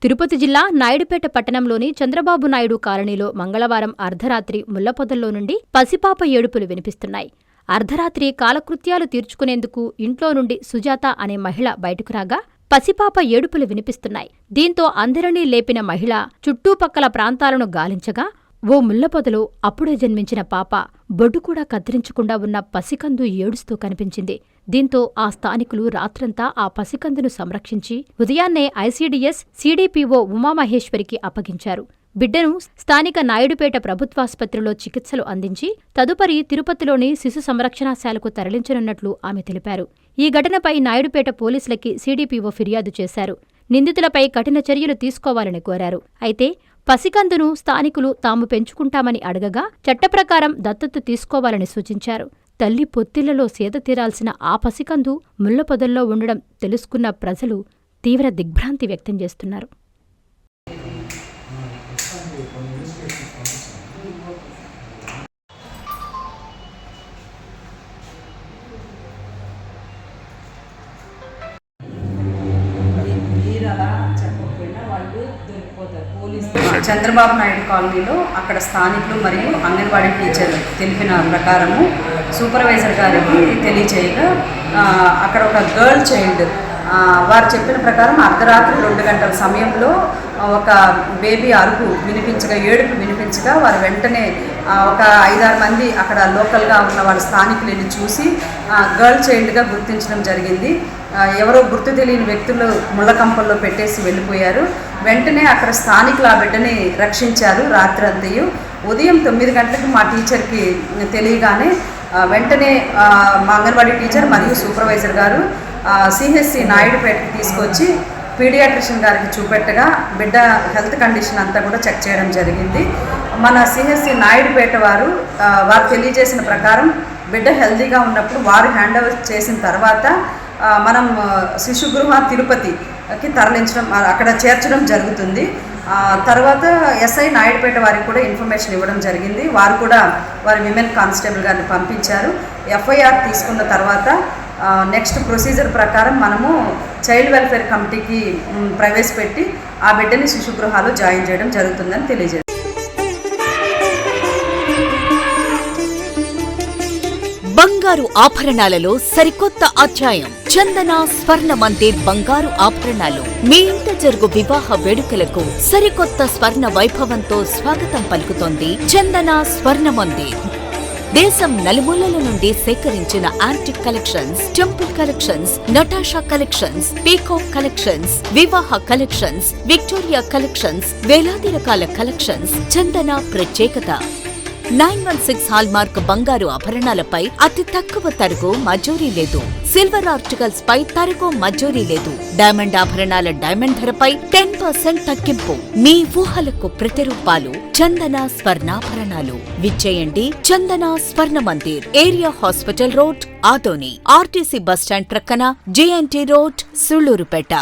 తిరుపతి జిల్లా నాయుడుపేట పట్టణంలోని చంద్రబాబు నాయుడు కాలనీలో మంగళవారం అర్ధరాత్రి ముళ్లపొదల్లో నుండి పసిపాప ఏడుపులు వినిపిస్తున్నాయి. అర్ధరాత్రి కాలకృత్యాలు తీర్చుకునేందుకు ఇంట్లో నుండి సుజాత అనే మహిళ బయటకు రాగా పసిపాప ఏడుపులు వినిపిస్తున్నాయి. దీంతో అందరినీ లేపిన మహిళ చుట్టూపక్కల ప్రాంతాలను గాలించగా ఓ ముళ్లపొదలో అప్పుడే జన్మించిన పాప బొడ్డు కూడా కత్తిరించకుండా ఉన్న పసికందు ఏడుస్తూ కనిపించింది. దీంతో ఆ స్థానికులు రాత్రంతా ఆ పసికందును సంరక్షించి ఉదయాన్నే ఐసీడీఎస్ సీడీపీఓ ఉమామహేశ్వరికి అప్పగించారు. బిడ్డను స్థానిక నాయుడుపేట ప్రభుత్వాసుపత్రిలో చికిత్సలు అందించి తదుపరి తిరుపతిలోని శిశు సంరక్షణశాలకు తరలించనున్నట్లు ఆమె తెలిపారు. ఈ ఘటనపై నాయుడుపేట పోలీసులకి సీడీపీఓ ఫిర్యాదు చేశారు. నిందితులపై కఠిన చర్యలు తీసుకోవాలని కోరారు. అయితే పసికందును స్థానికులు తాము పెంచుకుంటామని అడగగా చట్టప్రకారం దత్తత తీసుకోవాలని సూచించారు. తల్లి పొత్తిళ్లలో సేద తీరాల్సిన ఆ పసికందు ముళ్లపొదల్లో ఉండడం తెలుసుకున్న ప్రజలు తీవ్ర దిగ్భ్రాంతి వ్యక్తం చేస్తున్నారు. చంద్రబాబు నాయుడు కాలనీలో అక్కడ స్థానికులు మరియు అంగన్వాడీ టీచర్ తెలిపిన ప్రకారము సూపర్వైజర్ గారికి తెలియచేయగా అక్కడ ఒక గర్ల్ చైల్డ్ వారు చెప్పిన ప్రకారం అర్ధరాత్రి 2 గంటల సమయంలో ఒక బేబీ అరుపు వినిపించగా ఏడుపు వినిపించగా వారు వెంటనే ఒక 5-6 మంది అక్కడ లోకల్గా ఉన్న వాళ్ళ స్థానికులు వెళ్ళి చూసి గర్ల్ చైల్డ్గా గుర్తించడం జరిగింది. ఎవరో గుర్తు తెలియని వ్యక్తులు ముళ్ళకంపల్లో పెట్టేసి వెళ్ళిపోయారు. వెంటనే అక్కడ స్థానికులు ఆ బిడ్డని రక్షించారు. రాత్రంతయు ఉదయం 9 గంటలకు మా టీచర్కి తెలియగానే వెంటనే మా అంగన్వాడీ టీచర్ మరియు సూపర్వైజర్ గారు సిహెచ్సి నాయుడుపేటకి తీసుకొచ్చి పీడియాట్రిషియన్ గారికి చూపెట్టగా బిడ్డ హెల్త్ కండిషన్ అంతా కూడా చెక్ చేయడం జరిగింది. మన సిహెచ్సి నాయుడుపేట వారు తెలియజేసిన ప్రకారం బిడ్డ హెల్తీగా ఉన్నప్పుడు వారు హ్యాండ్ ఓవర్ చేసిన తర్వాత మనం శిశుగృహ తిరుపతికి తరలించడం అక్కడ చేర్చడం జరుగుతుంది. తర్వాత ఎస్ఐ నాయుడుపేట వారికి కూడా ఇన్ఫర్మేషన్ ఇవ్వడం జరిగింది. వారు కూడా వారి విమెన్ కానిస్టేబుల్ గారిని పంపించారు. ఎఫ్ఐఆర్ తీసుకున్న తర్వాత నెక్స్ట్ ప్రొసీజర్ ప్రకారం మనము చైల్డ్ వెల్ఫేర్ కమిటీకి ప్రవేశపెట్టి ఆ బిడ్డని శిశుగృహాలు జాయిన్ చేయడం జరుగుతుందని తెలియజేస్తారు. బంగారు ఆభరణాలలో సరికొత్త అధ్యాయం. చందన స్వర్ణ మందిర్ బంగారు ఆభరణాలు. మీ ఇంట జరుగు వివాహ వేడుకలకు సరికొత్త స్వర్ణ వైభవంతో స్వాగతం పలుకుతోంది చందన స్వర్ణ మందిర్. దేశం నలుమూలల నుండి సేకరించిన antique collections, temple collections, Natasha collections, peacock collections, వివాహ కలెక్షన్స్, విక్టోరియా కలెక్షన్స్, వేలాది రకాల కలెక్షన్స్. చందన ప్రత్యేకత 916 హాల్మార్క్ బంగారు ఆభరణాలపై అతి తక్కువ తరుగు మజూరీ లేదు. సిల్వర్ ఆర్టికల్స్ పై తరుగు మజూరీ లేదు. డైమండ్ ఆభరణాల డైమండ్ ధరపై 10% తగ్గింపు. మీ ఊహలకు ప్రతిరూపాలు చందన స్వర్ణాభరణాలు. విచ్చేయండి చందన స్వర్ణ Mandir, area hospital road, Adoni, RTC bus stand ప్రక్కన, జీఎన్టీ రోడ్, సుళ్లూరుపేట.